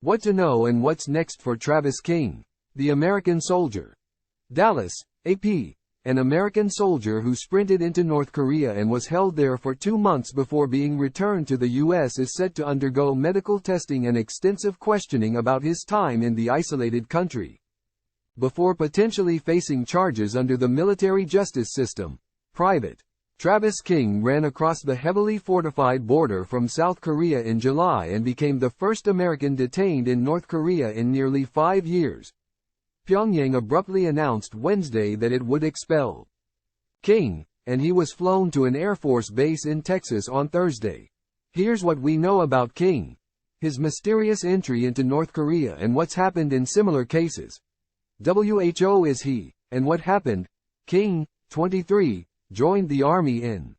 What to know and what's next for Travis King, the American soldier. Dallas, AP. An American soldier who sprinted into North Korea and was held there for 2 months before being returned to the U.S. is set to undergo medical testing and extensive questioning about his time in the isolated country, before potentially facing charges under the military justice system. Private. Travis King ran across the heavily fortified border from South Korea in July and became the first American detained in North Korea in nearly 5 years. Pyongyang abruptly announced Wednesday that it would expel King, and he was flown to an Air Force base in Texas on Thursday. Here's what we know about King, his mysterious entry into North Korea and what's happened in similar cases. WHO is he, and what happened? King, 23, joined the army in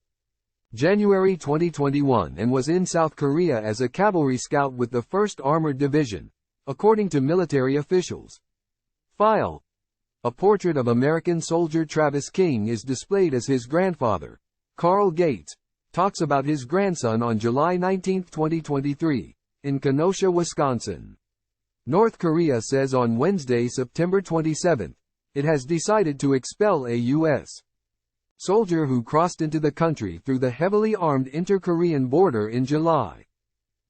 January 2021 and was in South Korea as a cavalry scout with the 1st Armored Division, according to military officials. File. A portrait of American soldier Travis King is displayed as his grandfather, Carl Gates, talks about his grandson on July 19, 2023, in Kenosha, Wisconsin. North Korea says on Wednesday, September 27, it has decided to expel a U.S. soldier who crossed into the country through the heavily armed inter-Korean border in July.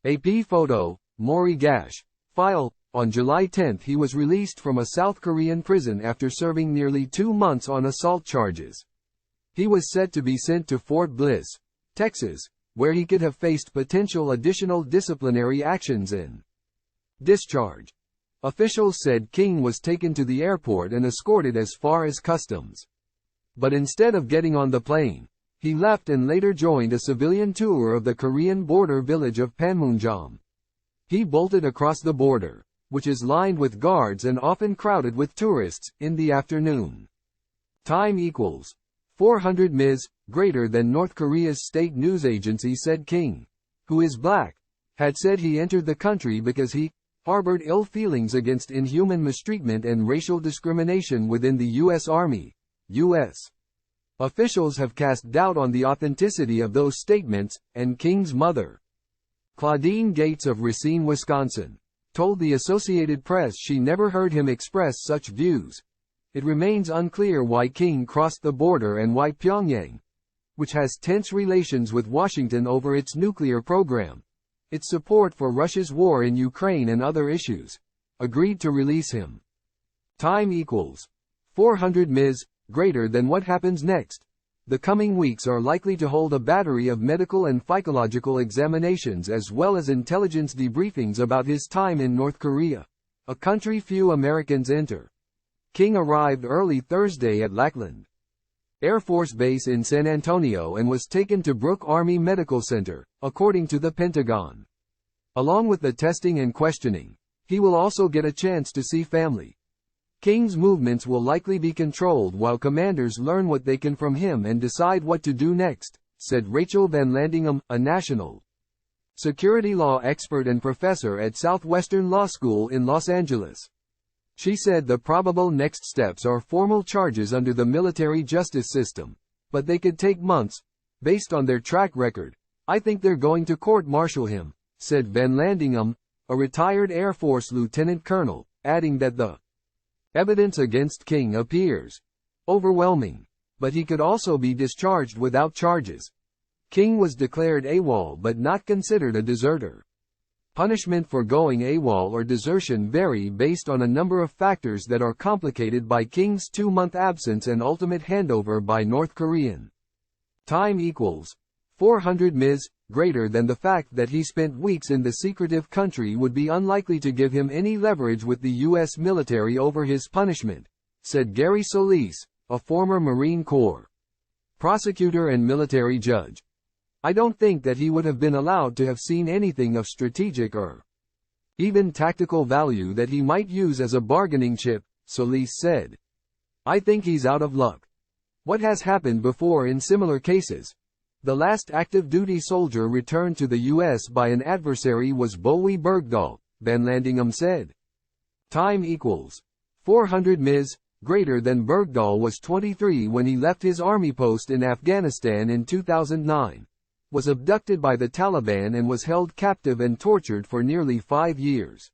AP photo, Maury Gash. File. On July 10 he was released from a South Korean prison after serving nearly 2 months on assault charges. He was set to be sent to Fort Bliss, Texas, where he could have faced potential additional disciplinary actions in discharge. Officials said King was taken to the airport and escorted as far as customs. But instead of getting on the plane, he left and later joined a civilian tour of the Korean border village of Panmunjom. He bolted across the border, which is lined with guards and often crowded with tourists, in the afternoon. Time equals 400 ms, greater than North Korea's state news agency said King, who is black, had said he entered the country because he harbored ill feelings against inhuman mistreatment and racial discrimination within the U.S. Army. U.S. officials have cast doubt on the authenticity of those statements, and King's mother, Claudine Gates of Racine, Wisconsin, told the Associated Press she never heard him express such views. It remains unclear why King crossed the border and why Pyongyang, which has tense relations with Washington over its nuclear program, its support for Russia's war in Ukraine and other issues, agreed to release him. Time equals 400 ms, greater than what happens next. The coming weeks are likely to hold a battery of medical and psychological examinations as well as intelligence debriefings about his time in North Korea, a country few Americans enter. King arrived early Thursday at Lackland Air Force Base in San Antonio and was taken to Brooke Army Medical Center, according to the Pentagon. Along with the testing and questioning, he will also get a chance to see family. King's movements will likely be controlled while commanders learn what they can from him and decide what to do next, said Rachel Van Landingham, a national security law expert and professor at Southwestern Law School in Los Angeles. She said the probable next steps are formal charges under the military justice system, but they could take months, based on their track record. I think they're going to court-martial him, said Van Landingham, a retired Air Force lieutenant colonel, adding that the evidence against King appears overwhelming, but he could also be discharged without charges. King was declared AWOL but not considered a deserter. Punishment for going AWOL or desertion vary based on a number of factors that are complicated by King's 2-month absence and ultimate handover by North Korean. Time equals 400 ms, greater than the fact that he spent weeks in the secretive country would be unlikely to give him any leverage with the U.S. military over his punishment, said Gary Solis, a former Marine Corps prosecutor and military judge. I don't think that he would have been allowed to have seen anything of strategic or even tactical value that he might use as a bargaining chip, Solis said. I think he's out of luck. What has happened before in similar cases? The last active duty soldier returned to the U.S. by an adversary was Bowie Bergdahl, Van Landingham said. Time equals 400 ms, greater than Bergdahl was 23 when he left his army post in Afghanistan in 2009, was abducted by the Taliban and was held captive and tortured for nearly 5 years.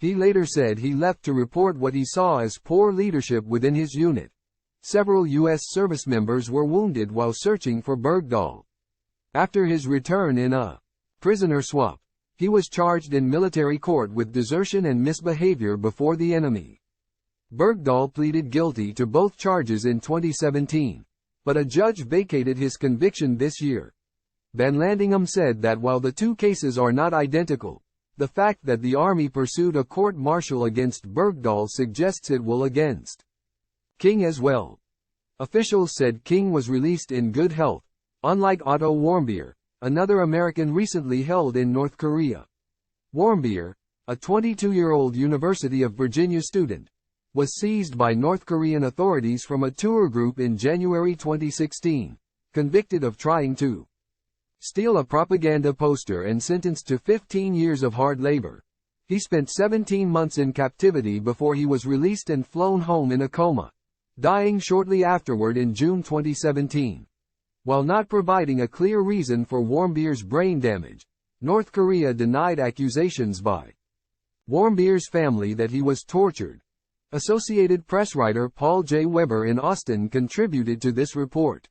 He later said he left to report what he saw as poor leadership within his unit. Several U.S. service members were wounded while searching for Bergdahl. After his return in a prisoner swap, he was charged in military court with desertion and misbehavior before the enemy. Bergdahl pleaded guilty to both charges in 2017, but a judge vacated his conviction this year. Van Landingham said that while the two cases are not identical, the fact that the army pursued a court-martial against Bergdahl suggests it will against King as well. Officials said King was released in good health, unlike Otto Warmbier, another American recently held in North Korea. Warmbier, a 22-year-old University of Virginia student, was seized by North Korean authorities from a tour group in January 2016, convicted of trying to steal a propaganda poster and sentenced to 15 years of hard labor. He spent 17 months in captivity before he was released and flown home in a coma, dying shortly afterward in June 2017. While not providing a clear reason for Warmbier's brain damage, North Korea denied accusations by Warmbier's family that he was tortured. Associated Press writer Paul J. Weber in Austin contributed to this report.